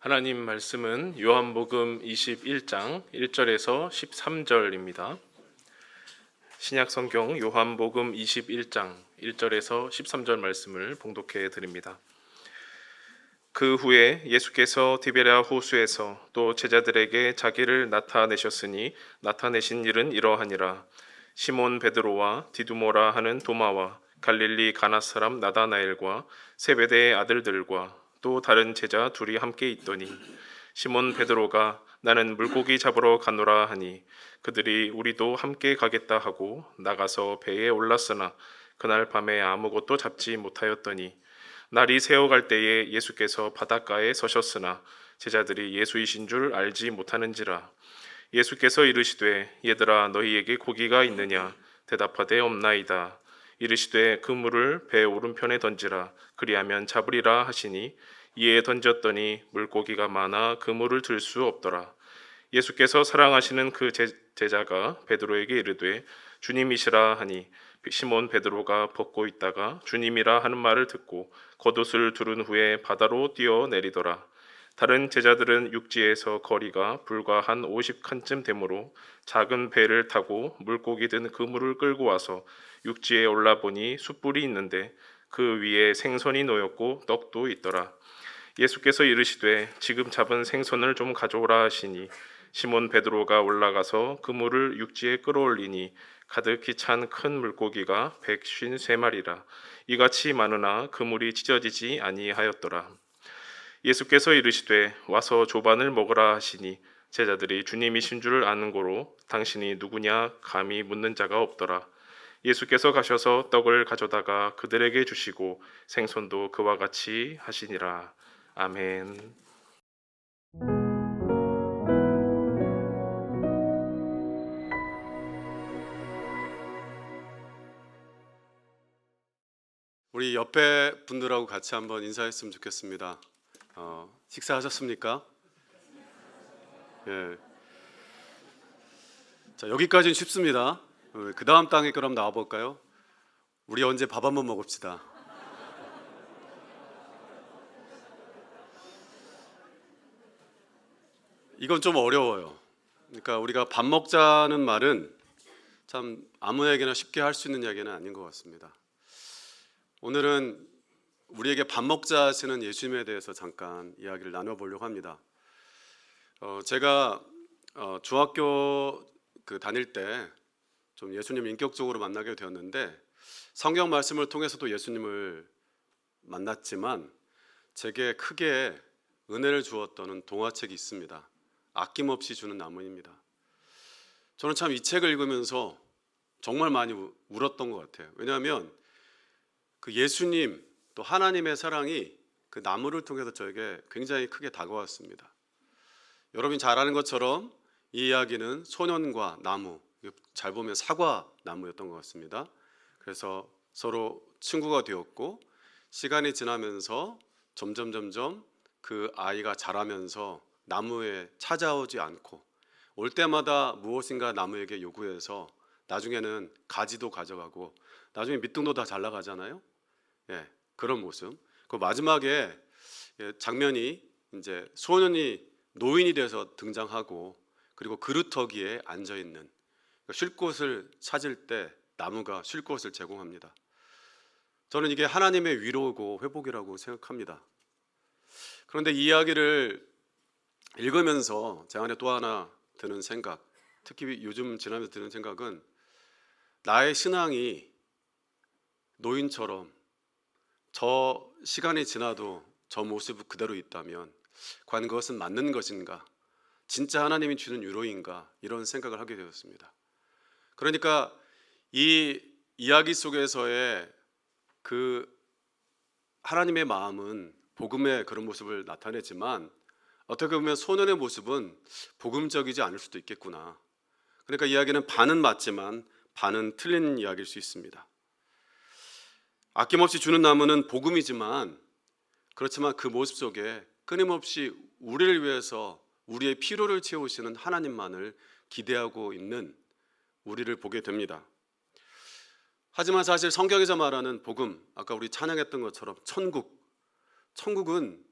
하나님 말씀은 요한복음 21장 1절에서 13절입니다. 신약 성경 요한복음 21장 1절에서 13절 말씀을 봉독해 드립니다. 그 후에 예수께서 디베랴 호수에서 또 제자들에게 자기를 나타내셨으니 나타내신 일은 이러하니라. 시몬 베드로와 디두모라 하는 도마와 갈릴리 가나 사람 나다나엘과 세베대의 아들들과 또 다른 제자 둘이 함께 있더니 시몬 베드로가 나는 물고기 잡으러 가노라 하니 그들이 우리도 함께 가겠다 하고 나가서 배에 올랐으나 그날 밤에 아무것도 잡지 못하였더니 날이 새어갈 때에 예수께서 바닷가에 서셨으나 제자들이 예수이신 줄 알지 못하는지라. 예수께서 이르시되 얘들아 너희에게 고기가 있느냐 대답하되 없나이다. 이르시되 그 물을 배 오른편에 던지라 그리하면 잡으리라 하시니 이에 던졌더니 물고기가 많아 그 물을 들 수 없더라. 예수께서 사랑하시는 그 제자가 베드로에게 이르되 주님이시라 하니 시몬 베드로가 벗고 있다가 주님이라 하는 말을 듣고 겉옷을 두른 후에 바다로 뛰어내리더라. 다른 제자들은 육지에서 거리가 불과 한 50칸쯤 되므로 작은 배를 타고 물고기 든 그물을 끌고 와서 육지에 올라보니 숯불이 있는데 그 위에 생선이 놓였고 떡도 있더라. 예수께서 이르시되 지금 잡은 생선을 좀 가져오라 하시니 시몬 베드로가 올라가서 그물을 육지에 끌어올리니 가득히 찬 큰 물고기가 153마리라. 이같이 많으나 그물이 찢어지지 아니하였더라. 예수께서 이르시되 와서 조반을 먹으라 하시니 제자들이 주님이신 줄 아는 고로 당신이 누구냐 감히 묻는 자가 없더라. 예수께서 가셔서 떡을 가져다가 그들에게 주시고 생선도 그와 같이 하시니라. 아멘. 우리 옆에 분들하고 같이 한번 인사했으면 좋겠습니다. 식사하셨습니까? 예. 자, 여기까지는 쉽습니다. 그 다음 단계 그럼 나와볼까요? 우리 언제 밥 한번 먹읍시다. 이건 좀 어려워요. 그러니까 우리가 밥 먹자는 말은 참 아무에게나 쉽게 할 수 있는 이야기는 아닌 것 같습니다. 오늘은 우리에게 밥 먹자 하시는 예수님에 대해서 잠깐 이야기를 나눠보려고 합니다. 제가 중학교 다닐 때 좀 예수님 인격적으로 만나게 되었는데 성경 말씀을 통해서도 예수님을 만났지만 제게 크게 은혜를 주었던 동화책이 있습니다. 아낌없이 주는 나무입니다. 저는 참 이 책을 읽으면서 정말 많이 울었던 것 같아요. 왜냐하면 그 예수님 또 하나님의 사랑이 그 나무를 통해서 저에게 굉장히 크게 다가왔습니다. 여러분이 잘 아는 것처럼 이 이야기는 소년과 나무, 잘 보면 사과 나무였던 것 같습니다. 그래서 서로 친구가 되었고 시간이 지나면서 점점 그 아이가 자라면서 나무에 찾아오지 않고 올 때마다 무엇인가 나무에게 요구해서 나중에는 가지도 가져가고 나중에 밑둥도 다 잘 나가잖아요. 예, 그런 모습. 그 마지막에 장면이 이제 소년이 노인이 돼서 등장하고 그리고 그루터기에 앉아 있는 쉴 곳을 찾을 때 나무가 쉴 곳을 제공합니다. 저는 이게 하나님의 위로고 회복이라고 생각합니다. 그런데 이 이야기를 읽으면서 제 안에 또 하나 드는 생각, 특히 요즘 지나면서 드는 생각은 나의 신앙이 노인처럼 저 시간이 지나도 저 모습 그대로 있다면 과연 그것은 맞는 것인가? 진짜 하나님이 주는 위로인가? 이런 생각을 하게 되었습니다. 그러니까 이 이야기 속에서의 그 하나님의 마음은 복음의 그런 모습을 나타내지만 어떻게 보면 소년의 모습은 복음적이지 않을 수도 있겠구나. 그러니까 이야기는 반은 맞지만 반은 틀린 이야기일 수 있습니다. 아낌없이 주는 나무는 복음이지만 그렇지만 그 모습 속에 끊임없이 우리를 위해서 우리의 필요를 채우시는 하나님만을 기대하고 있는 우리를 보게 됩니다. 하지만 사실 성경에서 말하는 복음, 아까 우리 찬양했던 것처럼 천국은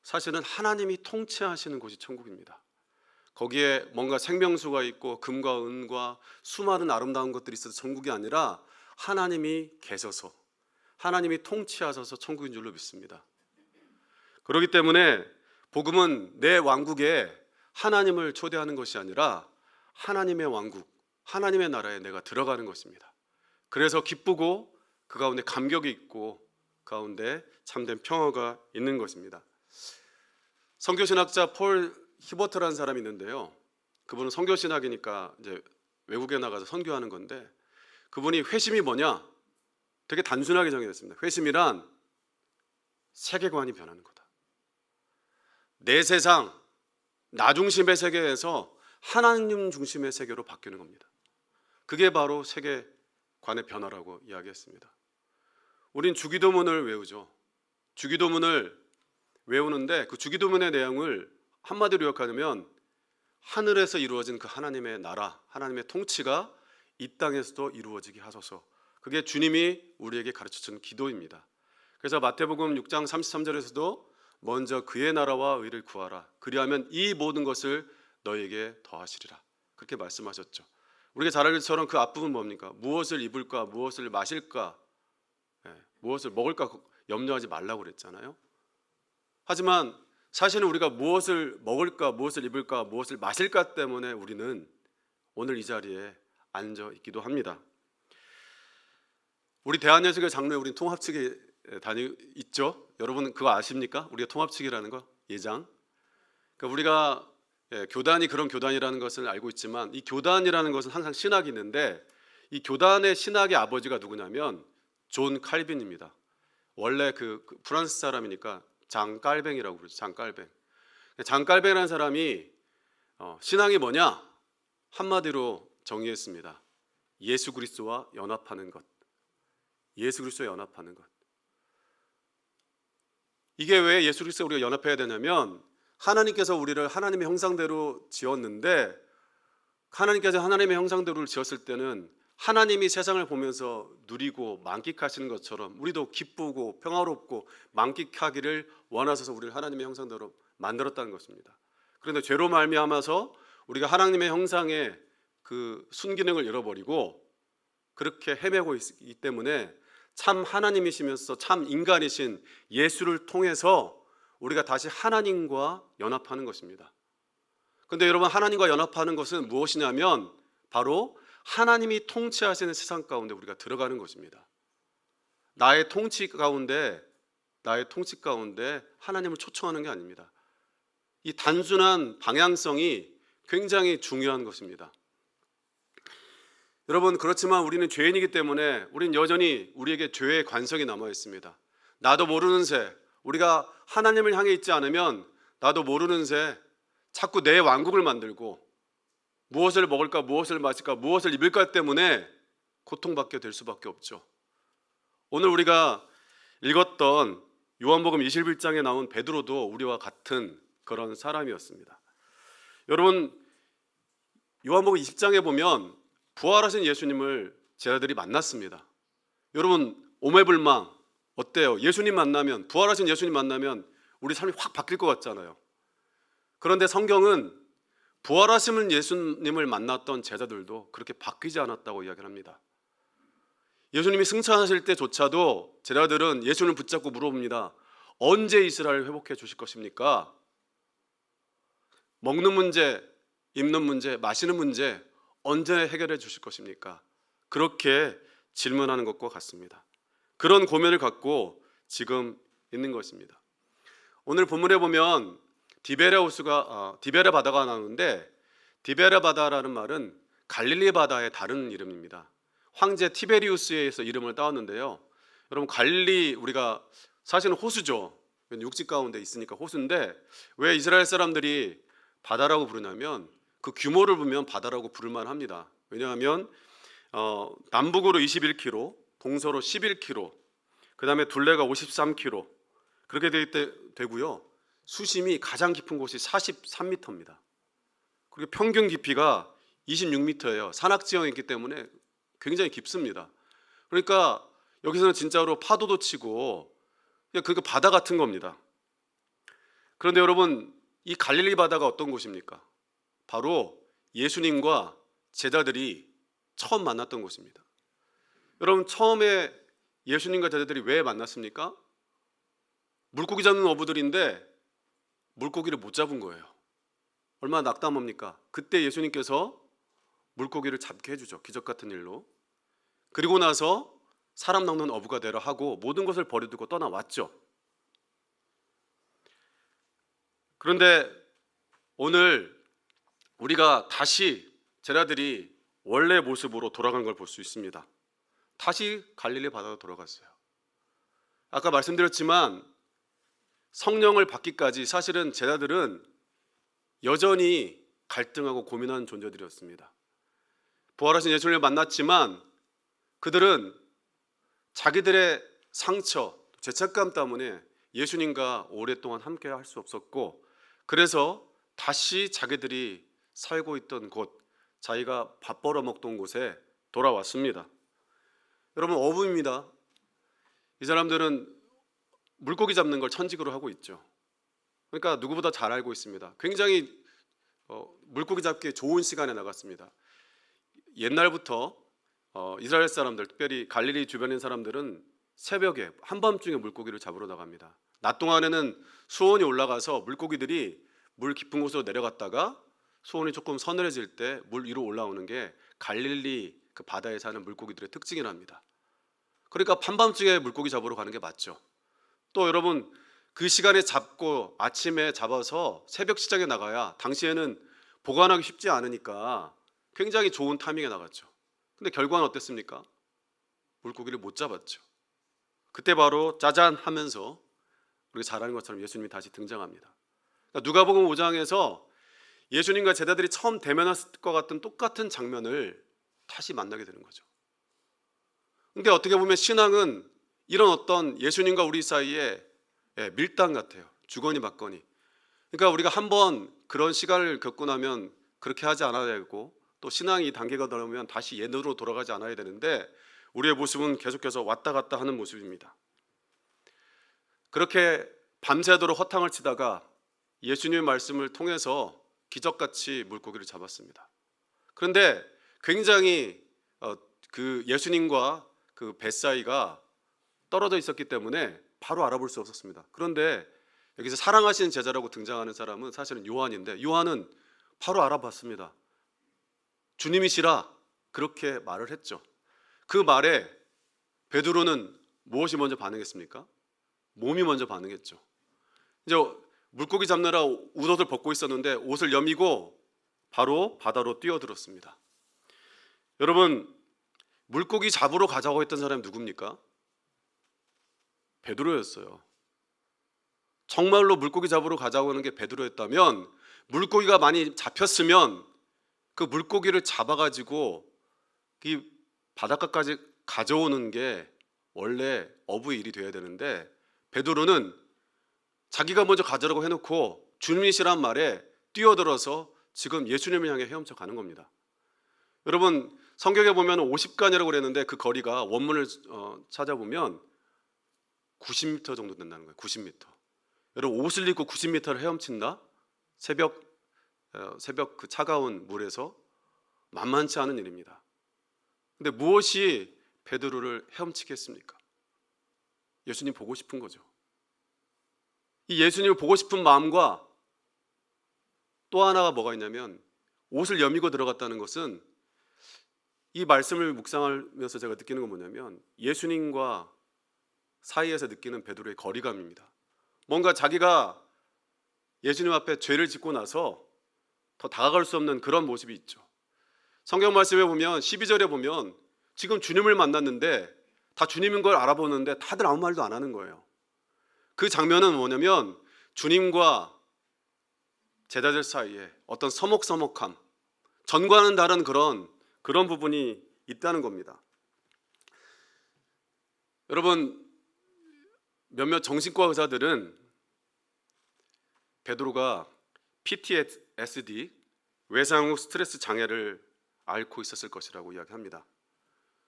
사실은 하나님이 통치하시는 곳이 천국입니다. 거기에 뭔가 생명수가 있고 금과 은과 수많은 아름다운 것들이 있어서 천국이 아니라 하나님이 계셔서 하나님이 통치하셔서 천국인 줄로 믿습니다. 그렇기 때문에 복음은 내 왕국에 하나님을 초대하는 것이 아니라 하나님의 왕국, 하나님의 나라에 내가 들어가는 것입니다. 그래서 기쁘고 그 가운데 감격이 있고 그 가운데 참된 평화가 있는 것입니다. 선교신학자 폴 히버트라는 사람이 있는데요. 그분은 선교신학이니까 이제 외국에 나가서 선교하는 건데, 그분이 회심이 뭐냐? 되게 단순하게 정의했습니다. 회심이란 세계관이 변하는 거다. 내 세상, 나 중심의 세계에서 하나님 중심의 세계로 바뀌는 겁니다. 그게 바로 세계관의 변화라고 이야기했습니다. 우린 주기도문을 외우죠. 주기도문을 외우는데 그 주기도문의 내용을 한마디로 요약하면 하늘에서 이루어진 그 하나님의 나라, 하나님의 통치가 이 땅에서도 이루어지게 하소서. 그게 주님이 우리에게 가르쳐준 기도입니다. 그래서 마태복음 6장 33절에서도 먼저 그의 나라와 의를 구하라. 그리하면 이 모든 것을 너에게 더하시리라. 그렇게 말씀하셨죠. 우리가 잘 알는 것처럼 그 앞부분 뭡니까? 무엇을 입을까, 무엇을 마실까, 무엇을 먹을까 염려하지 말라고 그랬잖아요. 하지만 사실은 우리가 무엇을 먹을까, 무엇을 입을까, 무엇을 마실까 때문에 우리는 오늘 이 자리에 앉아 있기도 합니다. 우리 대한예수교 장로에 우리 통합측에 있죠. 여러분 그거 아십니까? 우리가 통합측이라는 거 예장. 그러니까 우리가 교단이 그런 교단이라는 것을 알고 있지만 이 교단이라는 것은 항상 신학이 있는데 이 교단의 신학의 아버지가 누구냐면 존 칼빈입니다. 원래 그 프랑스 사람이니까 장깔뱅이라고 그러죠. 장깔뱅. 장깔뱅이라는 사람이 신앙이 뭐냐? 한마디로 정의했습니다. 예수 그리스도와 연합하는 것. 예수 그리스도와 연합하는 것. 이게 왜 예수 그리스도와 우리가 연합해야 되냐면 하나님께서 우리를 하나님의 형상대로 지었는데 하나님께서 하나님의 형상대로를 지었을 때는 하나님이 세상을 보면서 누리고 만끽하시는 것처럼 우리도 기쁘고 평화롭고 만끽하기를 원하셔서 우리를 하나님의 형상대로 만들었다는 것입니다. 그런데 죄로 말미암아서 우리가 하나님의 형상의 그 순기능을 잃어버리고 그렇게 헤매고 있기 때문에 참 하나님이시면서 참 인간이신 예수를 통해서 우리가 다시 하나님과 연합하는 것입니다. 그런데 여러분 하나님과 연합하는 것은 무엇이냐면 바로 하나님이 통치하시는 세상 가운데 우리가 들어가는 것입니다. 나의 통치 가운데 하나님을 초청하는 게 아닙니다. 이 단순한 방향성이 굉장히 중요한 것입니다. 여러분 그렇지만 우리는 죄인이기 때문에 우리는 여전히 우리에게 죄의 관성이 남아 있습니다. 나도 모르는 새 우리가 하나님을 향해 있지 않으면 나도 모르는 새 자꾸 내 왕국을 만들고 무엇을 먹을까, 무엇을 마실까, 무엇을 입을까 때문에 고통받게 될 수밖에 없죠. 오늘 우리가 읽었던 요한복음 21장에 나온 베드로도 우리와 같은 그런 사람이었습니다. 여러분 요한복음 20장에 보면 부활하신 예수님을 제자들이 만났습니다. 여러분 오매불망 어때요? 예수님 만나면 부활하신 예수님 만나면 우리 삶이 확 바뀔 것 같잖아요. 그런데 성경은 부활하신 예수님을 만났던 제자들도 그렇게 바뀌지 않았다고 이야기를 합니다. 예수님이 승천하실 때조차도 제자들은 예수님을 붙잡고 물어봅니다. 언제 이스라엘을 회복해 주실 것입니까? 먹는 문제, 입는 문제, 마시는 문제 언제 해결해 주실 것입니까? 그렇게 질문하는 것과 같습니다. 그런 고민을 갖고 지금 있는 것입니다. 오늘 본문에 보면 디베레 바다가 나오는데 디베레 바다라는 말은 갈릴리 바다의 다른 이름입니다. 황제 티베리우스에 의해서 이름을 따왔는데요. 여러분 갈릴리 우리가 사실은 호수죠. 육지 가운데 있으니까 호수인데 왜 이스라엘 사람들이 바다라고 부르냐면 그 규모를 보면 바다라고 부를만 합니다. 왜냐하면 남북으로 21km, 동서로 11km, 그 다음에 둘레가 53km 그렇게 되고요. 수심이 가장 깊은 곳이 43m입니다. 그리고 평균 깊이가 26m예요. 산악지형이 있기 때문에 굉장히 깊습니다. 그러니까 여기서는 진짜로 파도도 치고 그러니까 바다 같은 겁니다. 그런데 여러분, 이 갈릴리 바다가 어떤 곳입니까? 바로 예수님과 제자들이 처음 만났던 곳입니다. 여러분, 처음에 예수님과 제자들이 왜 만났습니까? 물고기 잡는 어부들인데 물고기를 못 잡은 거예요. 얼마나 낙담합니까? 그때 예수님께서 물고기를 잡게 해주죠. 기적 같은 일로. 그리고 나서 사람 낚는 어부가 되라 하고 모든 것을 버려두고 떠나왔죠. 그런데 오늘 우리가 다시 제자들이 원래 모습으로 돌아간 걸 볼 수 있습니다. 다시 갈릴리 바다로 돌아갔어요. 아까 말씀드렸지만 성령을 받기까지 사실은 제자들은 여전히 갈등하고 고민하는 존재들이었습니다. 부활하신 예수님을 만났지만 그들은 자기들의 상처, 죄책감 때문에 예수님과 오랫동안 함께 할 수 없었고, 그래서 다시 자기들이 살고 있던 곳, 자기가 밥 벌어 먹던 곳에 돌아왔습니다. 여러분, 어부입니다. 이 사람들은 물고기 잡는 걸 천직으로 하고 있죠. 그러니까 누구보다 잘 알고 있습니다. 굉장히 물고기 잡기에 좋은 시간에 나갔습니다. 옛날부터 이스라엘 사람들, 특별히 갈릴리 주변인 사람들은 새벽에 한밤중에 물고기를 잡으러 나갑니다. 낮 동안에는 수온이 올라가서 물고기들이 물 깊은 곳으로 내려갔다가 수온이 조금 서늘해질 때 물 위로 올라오는 게 갈릴리 그 바다에 사는 물고기들의 특징이랍니다. 그러니까 한밤중에 물고기 잡으러 가는 게 맞죠. 또 여러분, 그 시간에 잡고 아침에 잡아서 새벽 시장에 나가야 당시에는 보관하기 쉽지 않으니까 굉장히 좋은 타이밍에 나갔죠. 근데 결과는 어땠습니까? 물고기를 못 잡았죠. 그때 바로 짜잔 하면서 우리가 잘 아는 것처럼 예수님이 다시 등장합니다. 그러니까 누가복음 5장에서 예수님과 제자들이 처음 대면했을 것 같은 똑같은 장면을 다시 만나게 되는 거죠. 근데 어떻게 보면 신앙은 이런 어떤 예수님과 우리 사이에 밀당 같아요. 주거니 받거니. 그러니까 우리가 한번 그런 시간을 겪고 나면 그렇게 하지 않아야 되고, 또 신앙이 단계가 넘으면 다시 옛으로 돌아가지 않아야 되는데 우리의 모습은 계속해서 왔다 갔다 하는 모습입니다. 그렇게 밤새도록 허탕을 치다가 예수님의 말씀을 통해서 기적같이 물고기를 잡았습니다. 그런데 굉장히 그 예수님과 그 배 사이가 떨어져 있었기 때문에 바로 알아볼 수 없었습니다. 그런데 여기서 사랑하시는 제자라고 등장하는 사람은 사실은 요한인데, 요한은 바로 알아봤습니다. 주님이시라 그렇게 말을 했죠. 그 말에 베드로는 무엇이 먼저 반응했습니까? 몸이 먼저 반응했죠. 이제 물고기 잡느라 옷을 벗고 있었는데 옷을 여미고 바로 바다로 뛰어들었습니다. 여러분, 물고기 잡으러 가자고 했던 사람이 누굽니까? 베드로였어요. 정말로 물고기 잡으러 가자고 하는 게 베드로였다면, 물고기가 많이 잡혔으면 그 물고기를 잡아가지고 이 바닷가까지 가져오는 게 원래 어부의 일이 돼야 되는데, 베드로는 자기가 먼저 가져라고 해놓고 주님이시란 말에 뛰어들어서 지금 예수님을 향해 헤엄쳐 가는 겁니다. 여러분, 성경에 보면 50간이라고 그랬는데 그 거리가 원문을 찾아보면 90m 정도 된다는 거예요. 90m. 여러분, 옷을 입고 90m를 헤엄친다? 새벽 그 차가운 물에서 만만치 않은 일입니다. 근데 무엇이 베드로를 헤엄치게 했습니까? 예수님 보고 싶은 거죠. 이 예수님을 보고 싶은 마음과 또 하나가 뭐가 있냐면, 옷을 여미고 들어갔다는 것은, 이 말씀을 묵상하면서 제가 느끼는 건 뭐냐면, 예수님과 사이에서 느끼는 베드로의 거리감입니다. 뭔가 자기가 예수님 앞에 죄를 짓고 나서 더 다가갈 수 없는 그런 모습이 있죠. 성경 말씀에 보면 12절에 보면 지금 주님을 만났는데 다 주님인 걸 알아보는데 다들 아무 말도 안 하는 거예요. 그 장면은 뭐냐면 주님과 제자들 사이에 어떤 서먹서먹함, 전과는 다른 그런 부분이 있다는 겁니다. 여러분, 몇몇 정신과 의사들은 베드로가 PTSD, 외상 후 스트레스 장애를 앓고 있었을 것이라고 이야기합니다.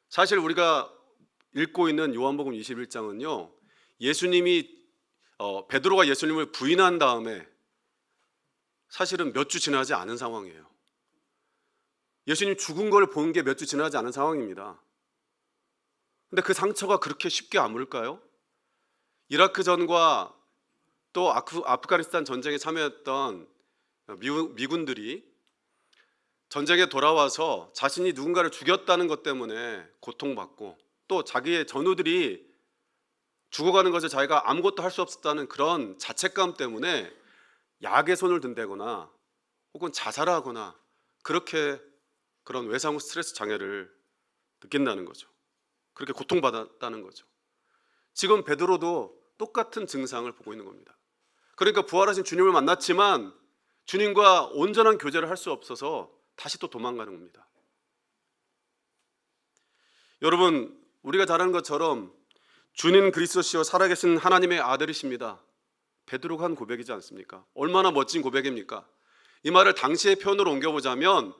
사실 우리가 읽고 있는 요한복음 21장은요, 예수님이 베드로가 예수님을 부인한 다음에 사실은 몇 주 지나지 않은 상황이에요. 예수님 죽은 걸 본 게 몇 주 지나지 않은 상황입니다. 근데 그 상처가 그렇게 쉽게 아물까요? 이라크 전과 또 아프가니스탄 전쟁에 참여했던 미군들이 전쟁에 돌아와서 자신이 누군가를 죽였다는 것 때문에 고통받고 또 자기의 전우들이 죽어가는 것을 자기가 아무것도 할 수 없었다는 그런 자책감 때문에 약에 손을 든다거나 혹은 자살하거나 그렇게 그런 외상 후 스트레스 장애를 느낀다는 거죠. 그렇게 고통받았다는 거죠. 지금 베드로도 똑같은 증상을 보고 있는 겁니다. 그러니까 부활하신 주님을 만났지만 주님과 온전한 교제를 할 수 없어서 다시 또 도망가는 겁니다. 여러분, 우리가 잘 아는 것처럼 주님 그리스도시요 살아계신 하나님의 아들이십니다. 베드로가 한 고백이지 않습니까? 얼마나 멋진 고백입니까? 이 말을 당시의 표현으로 옮겨보자면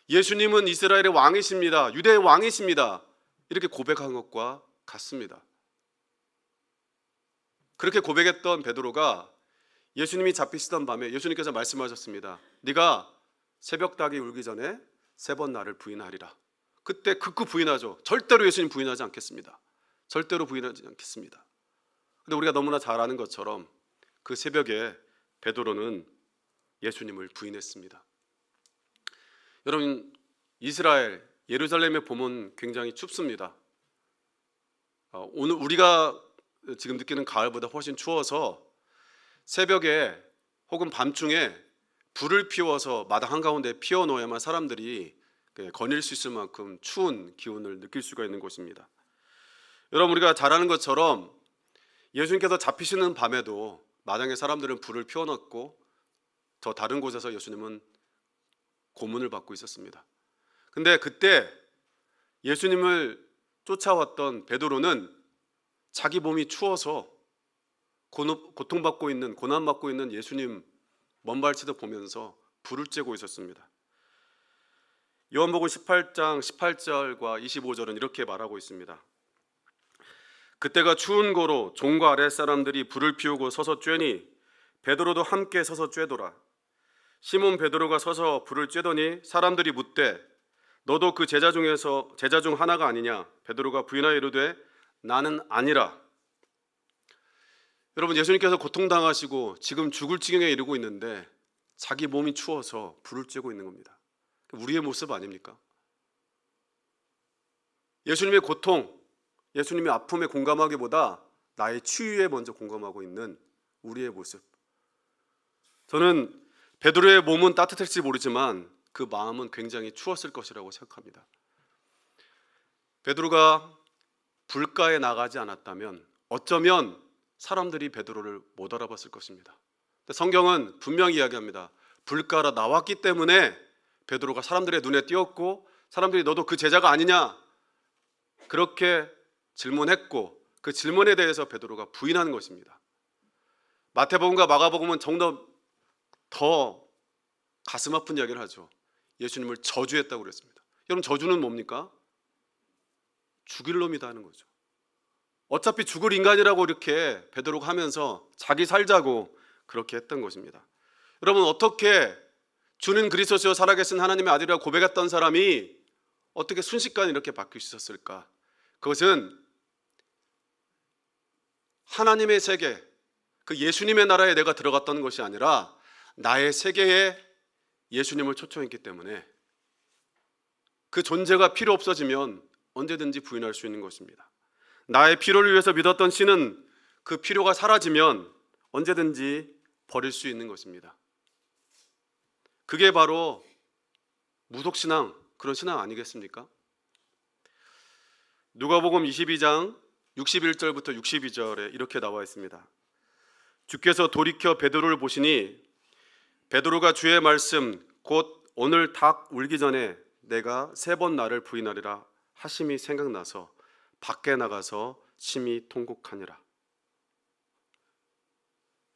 예수님은 이스라엘의 왕이십니다. 유대의 왕이십니다. 이렇게 고백한 것과 같습니다. 그렇게 고백했던 베드로가 예수님이 잡히시던 밤에 예수님께서 말씀하셨습니다. 네가 새벽닭이 울기 전에 3번 나를 부인하리라. 그때 극구 부인하죠. 절대로 예수님 부인하지 않겠습니다. 절대로 부인하지 않겠습니다. 근데 우리가 너무나 잘 아는 것처럼 그 새벽에 베드로는 예수님을 부인했습니다. 여러분, 이스라엘 예루살렘의 봄은 굉장히 춥습니다. 오늘 우리가 지금 느끼는 가을보다 훨씬 추워서 새벽에 혹은 밤중에 불을 피워서 마당 한가운데 피워놓아야만 사람들이 거닐 수 있을 만큼 추운 기온을 느낄 수가 있는 곳입니다. 여러분, 우리가 잘 아는 것처럼 예수님께서 잡히시는 밤에도 마당에 사람들은 불을 피워놨고 저 다른 곳에서 예수님은 고문을 받고 있었습니다. 근데 그때 예수님을 쫓아왔던 베드로는 자기 몸이 추워서 고통받고 있는, 고난받고 있는 예수님 먼발치도 보면서 불을 쬐고 있었습니다. 요한복음 18장 18절과 25절은 이렇게 말하고 있습니다. 그때가 추운 고로 종과 아랫사람들이 불을 피우고 서서 쬐니 베드로도 함께 서서 쬐더라. 시몬 베드로가 서서 불을 쬐더니 사람들이 묻되 너도 그 제자 중 하나가 아니냐? 베드로가 부인하여 이르되 나는 아니라. 여러분, 예수님께서 고통당하시고 지금 죽을 지경에 이르고 있는데 자기 몸이 추워서 불을 쬐고 있는 겁니다. 우리의 모습 아닙니까? 예수님의 고통, 예수님의 아픔에 공감하기보다 나의 치유에 먼저 공감하고 있는 우리의 모습. 저는 베드로의 몸은 따뜻할지 모르지만 그 마음은 굉장히 추웠을 것이라고 생각합니다. 베드로가 불가에 나가지 않았다면 어쩌면 사람들이 베드로를 못 알아봤을 것입니다. 성경은 분명히 이야기합니다. 불가라 나왔기 때문에 베드로가 사람들의 눈에 띄었고 사람들이 너도 그 제자가 아니냐? 그렇게 질문했고 그 질문에 대해서 베드로가 부인하는 것입니다. 마태복음과 마가복음은 정말 더 가슴 아픈 이야기를 하죠. 예수님을 저주했다고 그랬습니다. 여러분, 저주는 뭡니까? 죽일 놈이다 하는 거죠. 어차피 죽을 인간이라고 이렇게 베드로가 하면서 자기 살자고 그렇게 했던 것입니다. 여러분, 어떻게 주는 그리스도시요 살아계신 하나님의 아들이라고 고백했던 사람이 어떻게 순식간에 이렇게 바뀔 수 있었을까? 그것은 하나님의 세계, 그 예수님의 나라에 내가 들어갔던 것이 아니라 나의 세계에 예수님을 초청했기 때문에 그 존재가 필요 없어지면 언제든지 부인할 수 있는 것입니다. 나의 필요를 위해서 믿었던 신은 그 필요가 사라지면 언제든지 버릴 수 있는 것입니다. 그게 바로 무속신앙, 그런 신앙 아니겠습니까? 누가복음 22장 61절부터 62절에 이렇게 나와 있습니다. 주께서 돌이켜 베드로를 보시니 베드로가 주의 말씀 곧 오늘 닭 울기 전에 내가 3번 나를 부인하리라 하심이 생각나서 밖에 나가서 심히 통곡하니라.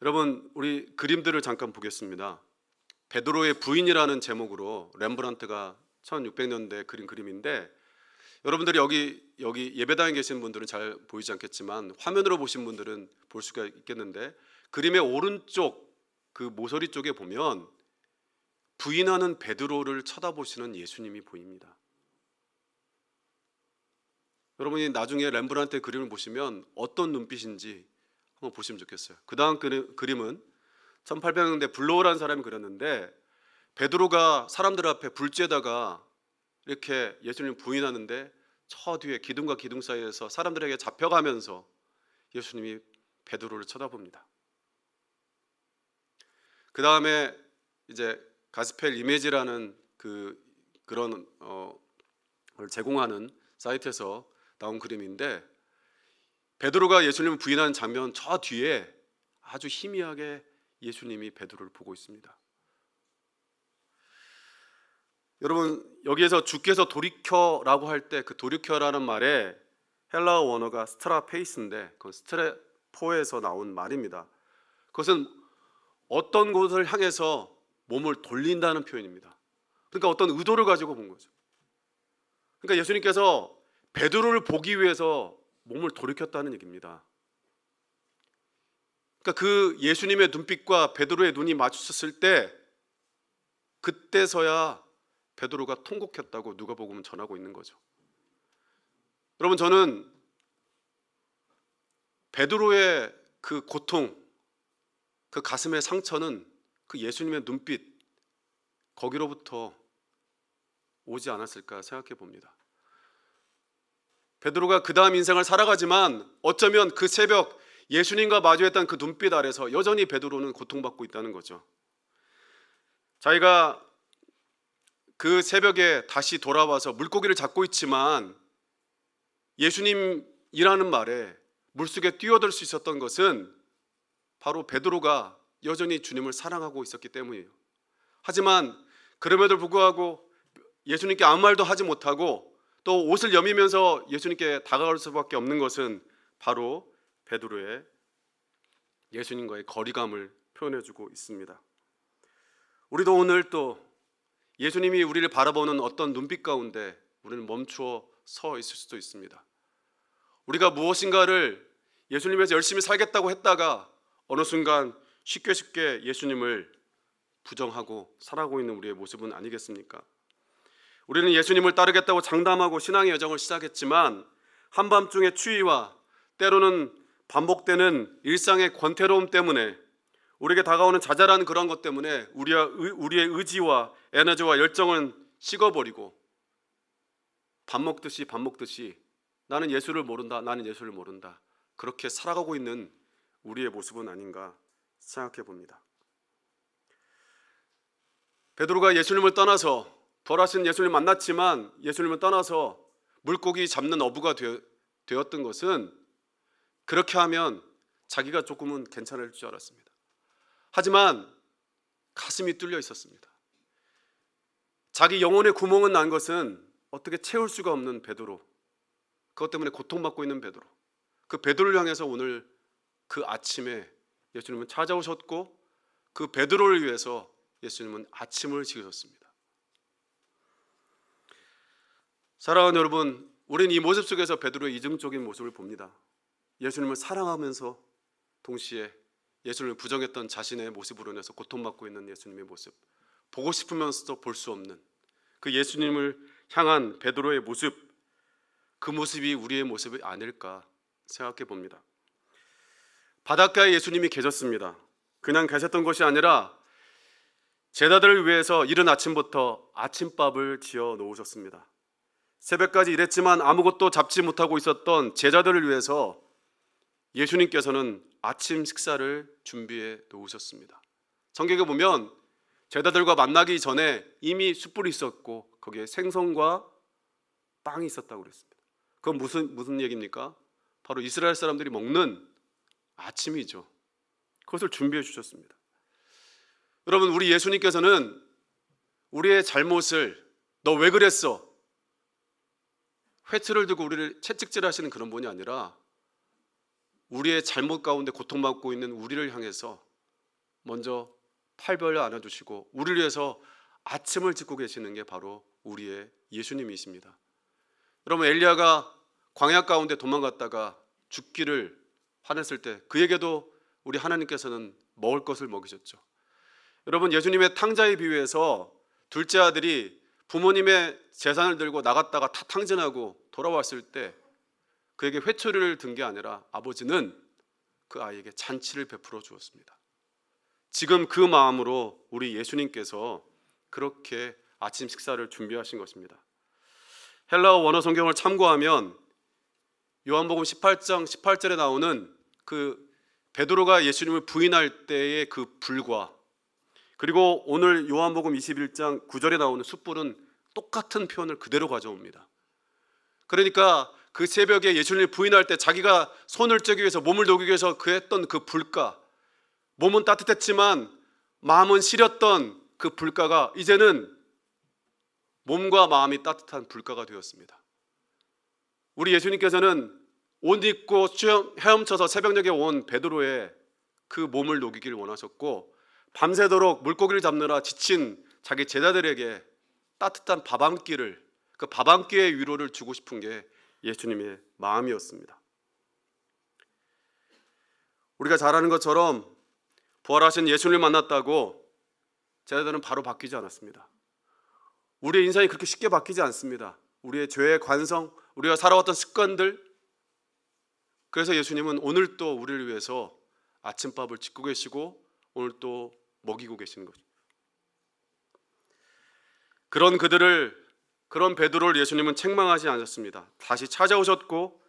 여러분, 우리 그림들을 잠깐 보겠습니다. 베드로의 부인이라는 제목으로 렘브란트가 1600년대에 그린 그림인데 여러분들이 여기 예배당에 계신 분들은 잘 보이지 않겠지만 화면으로 보신 분들은 볼 수가 있겠는데, 그림의 오른쪽 그 모서리 쪽에 보면 부인하는 베드로를 쳐다보시는 예수님이 보입니다. 여러분이 나중에 렘브란트의 그림을 보시면 어떤 눈빛인지 한번 보시면 좋겠어요. 그 다음 그림은 1800년대 블로우라는 사람이 그렸는데, 베드로가 사람들 앞에 불쬐다가 이렇게 예수님을 부인하는데 저 뒤에 기둥과 기둥 사이에서 사람들에게 잡혀가면서 예수님이 베드로를 쳐다봅니다. 그 다음에 이제 가스펠 이미지라는 그런 걸 제공하는 사이트에서 나온 그림인데, 베드로가 예수님을 부인하는 장면 저 뒤에 아주 희미하게 예수님이 베드로를 보고 있습니다. 여러분, 여기에서 주께서 돌이켜라고 할 때 그 돌이켜라는 말에 헬라어 원어가 스트라페이스인데, 그 스트레포에서 나온 말입니다. 그것은 어떤 곳을 향해서 몸을 돌린다는 표현입니다. 그러니까 어떤 의도를 가지고 본 거죠. 그러니까 예수님께서 베드로를 보기 위해서 몸을 돌이켰다는 얘기입니다. 그러니까 그 예수님의 눈빛과 베드로의 눈이 마주쳤을 때, 그때서야 베드로가 통곡했다고 누가복음은 전하고 있는 거죠. 여러분, 저는 베드로의 그 고통, 그 가슴의 상처는 그 예수님의 눈빛, 거기로부터 오지 않았을까 생각해 봅니다. 베드로가 그 다음 인생을 살아가지만 어쩌면 그 새벽 예수님과 마주했던 그 눈빛 아래서 여전히 베드로는 고통받고 있다는 거죠. 자기가 그 새벽에 다시 돌아와서 물고기를 잡고 있지만 예수님이라는 말에 물속에 뛰어들 수 있었던 것은 바로 베드로가 여전히 주님을 사랑하고 있었기 때문이에요. 하지만 그럼에도 불구하고 예수님께 아무 말도 하지 못하고 또 옷을 여미면서 예수님께 다가갈 수밖에 없는 것은 바로 베드로의 예수님과의 거리감을 표현해주고 있습니다. 우리도 오늘 또 예수님이 우리를 바라보는 어떤 눈빛 가운데 우리는 멈추어 서 있을 수도 있습니다. 우리가 무엇인가를 예수님에서 열심히 살겠다고 했다가 어느 순간 쉽게 예수님을 부정하고 살아가고 있는 우리의 모습은 아니겠습니까? 우리는 예수님을 따르겠다고 장담하고 신앙의 여정을 시작했지만 한밤중의 추위와 때로는 반복되는 일상의 권태로움 때문에, 우리에게 다가오는 자잘한 그런 것 때문에 우리의 의지와 에너지와 열정은 식어버리고 밥 먹듯이 나는 예수를 모른다, 그렇게 살아가고 있는 우리의 모습은 아닌가 생각해 봅니다. 베드로가 예수님을 떠나서, 부활하신 예수님을 만났지만 예수님을 떠나서 물고기 잡는 어부가 되었던 것은 그렇게 하면 자기가 조금은 괜찮을 줄 알았습니다. 하지만 가슴이 뚫려 있었습니다. 자기 영혼의 구멍은 난 것은 어떻게 채울 수가 없는 베드로, 그것 때문에 고통받고 있는 베드로, 그 베드로를 향해서 오늘 그 아침에 예수님은 찾아오셨고 그 베드로를 위해서 예수님은 아침을 지으셨습니다. 사랑하는 여러분, 우리는 이 모습 속에서 베드로의 이중적인 모습을 봅니다. 예수님을 사랑하면서 동시에 예수님을 부정했던 자신의 모습으로 인해서 고통받고 있는 예수님의 모습, 보고 싶으면서도 볼 수 없는 그 예수님을 향한 베드로의 모습, 그 모습이 우리의 모습이 아닐까 생각해 봅니다. 바닷가에 예수님이 계셨습니다. 그냥 계셨던 것이 아니라 제자들을 위해서 이른 아침부터 아침밥을 지어 놓으셨습니다. 새벽까지 일했지만 아무것도 잡지 못하고 있었던 제자들을 위해서 예수님께서는 아침 식사를 준비해 놓으셨습니다. 성경에 보면 제자들과 만나기 전에 이미 숯불이 있었고 거기에 생선과 빵이 있었다고 그랬습니다. 그건 무슨 얘기입니까? 바로 이스라엘 사람들이 먹는 아침이죠. 그것을 준비해 주셨습니다. 여러분, 우리 예수님께서는 우리의 잘못을 너 왜 그랬어? 회초를 들고 우리를 채찍질하시는 그런 분이 아니라 우리의 잘못 가운데 고통받고 있는 우리를 향해서 먼저 팔 벌려 안아주시고 우리를 위해서 아침을 짓고 계시는 게 바로 우리의 예수님이십니다. 여러분 엘리야가 광야 가운데 도망갔다가 죽기를 화냈을 때 그에게도 우리 하나님께서는 먹을 것을 먹이셨죠. 여러분 예수님의 탕자의 비유에서 둘째 아들이 부모님의 재산을 들고 나갔다가 다 탕진하고 돌아왔을 때 그에게 회초리를 든 게 아니라 아버지는 그 아이에게 잔치를 베풀어 주었습니다. 지금 그 마음으로 우리 예수님께서 그렇게 아침 식사를 준비하신 것입니다. 헬라어 원어 성경을 참고하면 요한복음 18장 18절에 나오는 그 베드로가 예수님을 부인할 때의 그 불과, 그리고 오늘 요한복음 21장 9절에 나오는 숯불은 똑같은 표현을 그대로 가져옵니다. 그러니까 그 새벽에 예수님을 부인할 때 자기가 손을 쬐기 위해서 몸을 녹이기 위해서 그 했던 그 불가, 몸은 따뜻했지만 마음은 시렸던 그 불가가 이제는 몸과 마음이 따뜻한 불가가 되었습니다. 우리 예수님께서는 옷 입고 헤엄쳐서 새벽녘에 온 베드로의 그 몸을 녹이기를 원하셨고, 밤새도록 물고기를 잡느라 지친 자기 제자들에게 따뜻한 밥 한 끼를, 그 밥 한 끼의 위로를 주고 싶은 게 예수님의 마음이었습니다. 우리가 잘 아는 것처럼 부활하신 예수님을 만났다고 제자들은 바로 바뀌지 않았습니다. 우리의 인생이 그렇게 쉽게 바뀌지 않습니다. 우리의 죄의 관성, 우리가 살아왔던 습관들, 그래서 예수님은 오늘 또 우리를 위해서 아침밥을 짓고 계시고 오늘 또 먹이고 계시는 거죠. 그런 베드로를 예수님은 책망하지 않으셨습니다. 다시 찾아오셨고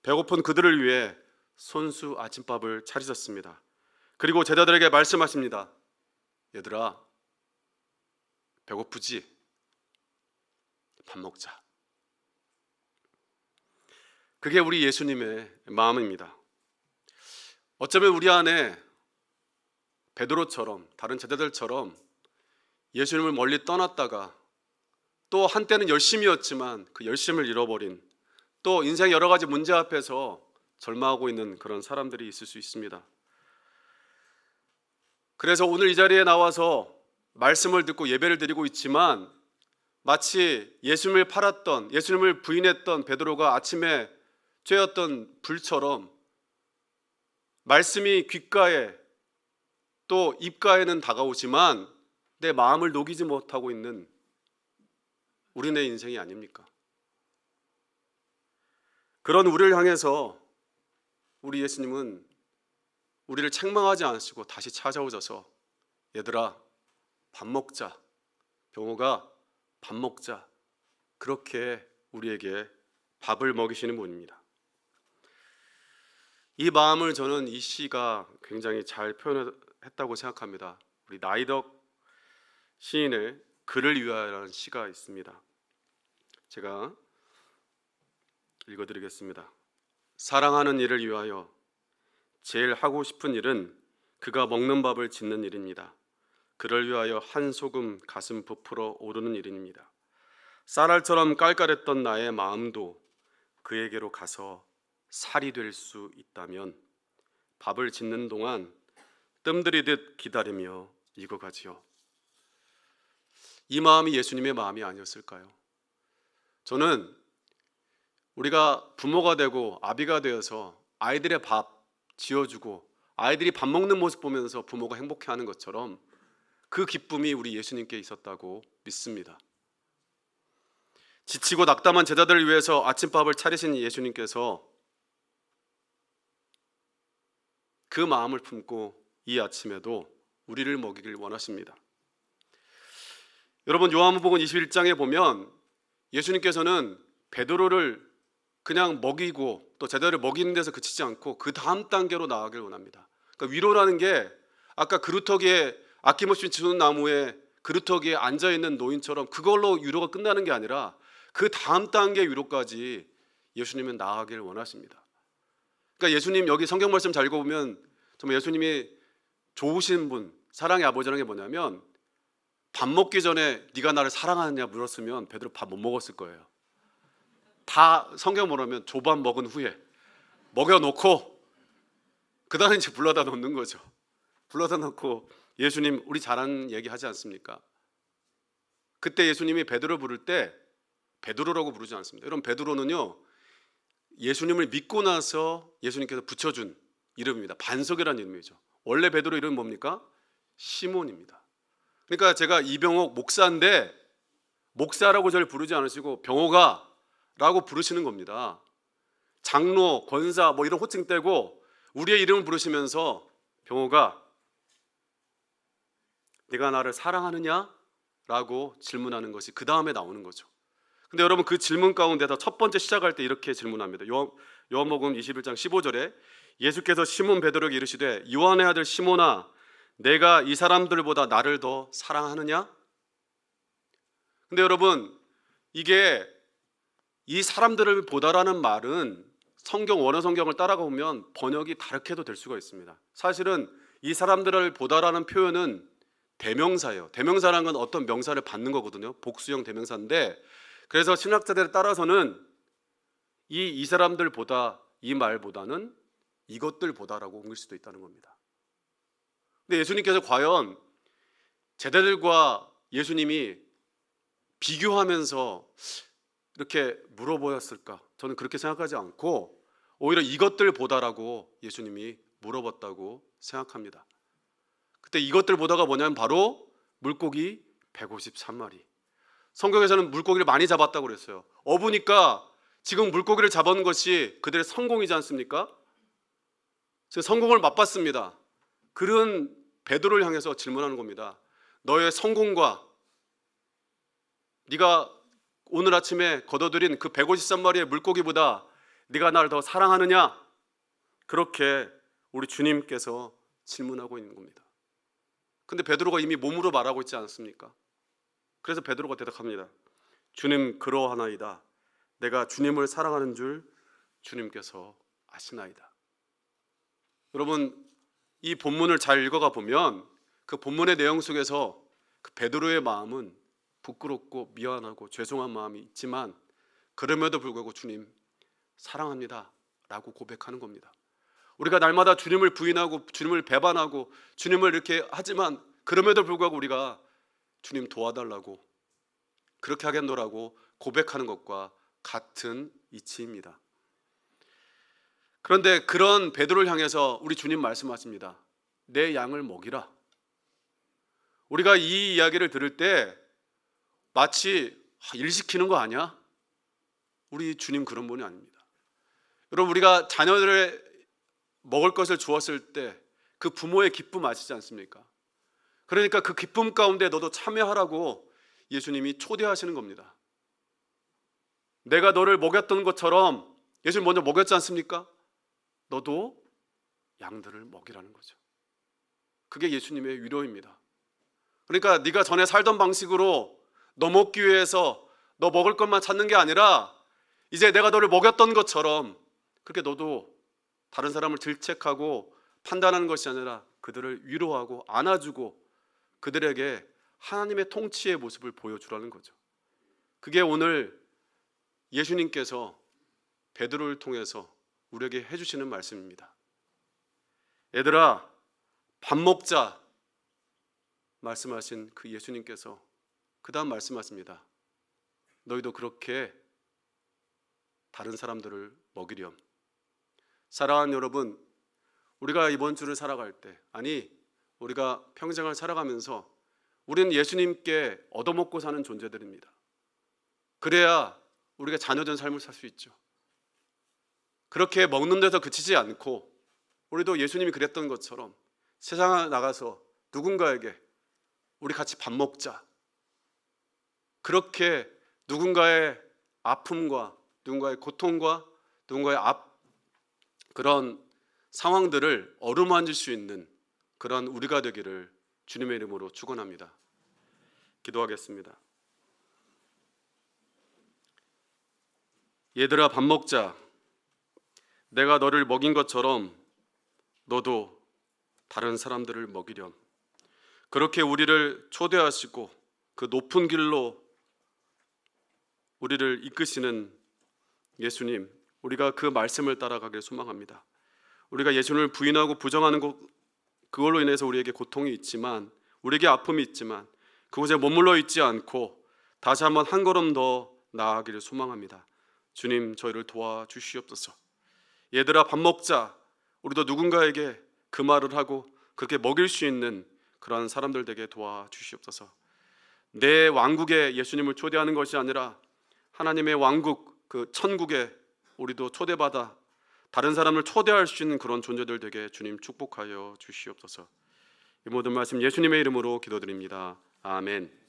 배고픈 그들을 위해 손수 아침밥을 차리셨습니다. 그리고 제자들에게 말씀하십니다. 얘들아, 배고프지? 밥 먹자. 그게 우리 예수님의 마음입니다. 어쩌면 우리 안에 베드로처럼, 다른 제자들처럼 예수님을 멀리 떠났다가 또 한때는 열심이었지만 그 열심을 잃어버린, 또 인생 여러 가지 문제 앞에서 절망하고 있는 그런 사람들이 있을 수 있습니다. 그래서 오늘 이 자리에 나와서 말씀을 듣고 예배를 드리고 있지만 마치 예수님을 부인했던 베드로가 아침에 쬐었던 불처럼 말씀이 귓가에 또 입가에는 다가오지만 내 마음을 녹이지 못하고 있는 우리네 인생이 아닙니까? 그런 우리를 향해서 우리 예수님은 우리를 책망하지 않으시고 다시 찾아오셔서 얘들아 밥 먹자, 병호가 밥 먹자, 그렇게 우리에게 밥을 먹이시는 분입니다. 이 마음을 저는 이 시가 굉장히 잘 표현했다고 생각합니다. 우리 나이덕 시인의 그를 위하여라는 시가 있습니다. 제가 읽어드리겠습니다. 사랑하는 이를 위하여 제일 하고 싶은 일은 그가 먹는 밥을 짓는 일입니다. 그를 위하여 한 소금 가슴 부풀어 오르는 일입니다. 쌀알처럼 깔깔했던 나의 마음도 그에게로 가서 살이 될 수 있다면 밥을 짓는 동안 뜸들이듯 기다리며 익어가지요. 이 마음이 예수님의 마음이 아니었을까요? 저는 우리가 부모가 되고 아비가 되어서 아이들의 밥 지어주고 아이들이 밥 먹는 모습 보면서 부모가 행복해하는 것처럼 그 기쁨이 우리 예수님께 있었다고 믿습니다. 지치고 낙담한 제자들을 위해서 아침밥을 차리신 예수님께서 그 마음을 품고 이 아침에도 우리를 먹이길 원하십니다. 여러분 요한복음 21장에 보면 예수님께서는 베드로를 그냥 먹이고 또 제자들을 먹이는 데서 그치지 않고 그 다음 단계로 나아가길 원합니다. 그러니까 위로라는 게 아까 그루터기에 아낌없이 주는 나무에 그루터기에 앉아있는 노인처럼 그걸로 위로가 끝나는 게 아니라 그 다음 단계 위로까지 예수님은 나아가길 원하십니다. 그러니까 예수님 여기 성경 말씀 잘 읽어보면 정말 예수님이 좋으신 분, 사랑의 아버지라는 게 뭐냐면 밥 먹기 전에 네가 나를 사랑하느냐 물었으면 베드로 밥 못 먹었을 거예요. 다 성경 뭐라면 조밥 먹은 후에 먹여놓고 그 다음에 이제 불러다 놓는 거죠. 불러다 놓고 예수님 우리 잘하는 얘기 하지 않습니까? 그때 예수님이 베드로 부를 때 베드로라고 부르지 않습니다. 여러분, 베드로는요, 예수님을 믿고 나서 예수님께서 붙여준 이름입니다. 반석이라는 이름이죠. 원래 베드로 이름은 뭡니까? 시몬입니다. 그러니까 제가 이병옥 목사인데 목사라고 저를 부르지 않으시고 병호가라고 부르시는 겁니다. 장로, 권사 뭐 이런 호칭 떼고 우리의 이름을 부르시면서 병호가 네가 나를 사랑하느냐? 라고 질문하는 것이 그 다음에 나오는 거죠. 근데 여러분, 그 질문 가운데서 첫 번째 시작할 때 이렇게 질문합니다. 요한복음 21장 15절에 예수께서 시몬 베드로에게 이르시되 요한의 아들 시몬아 내가 이 사람들보다 나를 더 사랑하느냐? 근데 여러분, 이게 이 사람들을 보다라는 말은 원어 성경을 따라가 보면 번역이 다르게도 될 수가 있습니다. 사실은 이 사람들을 보다라는 표현은 대명사예요. 대명사라는 건 어떤 명사를 받는 거거든요. 복수형 대명사인데, 그래서 신학자들에 따라서는 이 사람들 보다, 이 말보다는 이것들 보다라고 옮길 수도 있다는 겁니다. 근데 예수님께서 과연 제자들과 예수님이 비교하면서 이렇게 물어보았을까? 저는 그렇게 생각하지 않고 오히려 이것들 보다라고 예수님이 물어봤다고 생각합니다. 그때 이것들 보다가 뭐냐면 바로 물고기 153마리. 성경에서는 물고기를 많이 잡았다고 그랬어요. 어부니까 지금 물고기를 잡은 것이 그들의 성공이지 않습니까? 지금 성공을 맛봤습니다. 그런 베드로를 향해서 질문하는 겁니다. 너의 성공과 네가 오늘 아침에 거둬들인 그 153마리의 물고기보다 네가 나를 더 사랑하느냐? 그렇게 우리 주님께서 질문하고 있는 겁니다. 근데 베드로가 이미 몸으로 말하고 있지 않습니까? 그래서 베드로가 대답합니다. 주님, 그러하나이다. 내가 주님을 사랑하는 줄 주님께서 아시나이다. 여러분, 이 본문을 잘 읽어가 보면 그 본문의 내용 속에서 그 베드로의 마음은 부끄럽고 미안하고 죄송한 마음이 있지만 그럼에도 불구하고 주님 사랑합니다 라고 고백하는 겁니다. 우리가 날마다 주님을 부인하고 주님을 배반하고 주님을 이렇게 하지만 그럼에도 불구하고 우리가 주님 도와달라고 그렇게 하겠노라고 고백하는 것과 같은 이치입니다. 그런데 그런 베드로를 향해서 우리 주님 말씀하십니다. 내 양을 먹이라. 우리가 이 이야기를 들을 때 마치 일 시키는 거 아니야? 우리 주님 그런 분이 아닙니다. 여러분, 우리가 자녀들의 먹을 것을 주었을 때 그 부모의 기쁨 아시지 않습니까? 그러니까 그 기쁨 가운데 너도 참여하라고 예수님이 초대하시는 겁니다. 내가 너를 먹였던 것처럼 예수님 먼저 먹였지 않습니까? 너도 양들을 먹이라는 거죠. 그게 예수님의 위로입니다. 그러니까 네가 전에 살던 방식으로 너 먹기 위해서 너 먹을 것만 찾는 게 아니라 이제 내가 너를 먹였던 것처럼 그렇게 너도 다른 사람을 질책하고 판단하는 것이 아니라 그들을 위로하고 안아주고 그들에게 하나님의 통치의 모습을 보여주라는 거죠. 그게 오늘 예수님께서 베드로를 통해서 우리에게 해주시는 말씀입니다. 얘들아, 밥 먹자 말씀하신 그 예수님께서 그 다음 말씀하십니다. 너희도 그렇게 다른 사람들을 먹이렴. 사랑하는 여러분, 우리가 이번 주를 살아갈 때, 아니 우리가 평생을 살아가면서 우리는 예수님께 얻어먹고 사는 존재들입니다. 그래야 우리가 자녀된 삶을 살 수 있죠. 그렇게 먹는 데서 그치지 않고 우리도 예수님이 그랬던 것처럼 세상에 나가서 누군가에게 우리 같이 밥 먹자, 그렇게 누군가의 아픔과 누군가의 고통과 누군가의 그런 상황들을 어루만질 수 있는 그런 우리가 되기를 주님의 이름으로 축원합니다. 기도하겠습니다. 얘들아, 밥 먹자. 내가 너를 먹인 것처럼 너도 다른 사람들을 먹이렴. 그렇게 우리를 초대하시고 그 높은 길로 우리를 이끄시는 예수님, 우리가 그 말씀을 따라가길 소망합니다. 우리가 예수님을 부인하고 부정하는 것, 그걸로 인해서 우리에게 고통이 있지만, 우리에게 아픔이 있지만 그곳에 머물러 있지 않고 다시 한번 한 걸음 더 나아가기를 소망합니다. 주님, 저희를 도와주시옵소서. 얘들아 밥 먹자. 우리도 누군가에게 그 말을 하고 그렇게 먹일 수 있는 그러한 사람들 되게 도와주시옵소서. 내 왕국에 예수님을 초대하는 것이 아니라 하나님의 왕국, 그 천국에 우리도 초대받아 다른 사람을 초대할 수 있는 그런 존재들 되게 주님 축복하여 주시옵소서. 이 모든 말씀 예수님의 이름으로 기도드립니다. 아멘.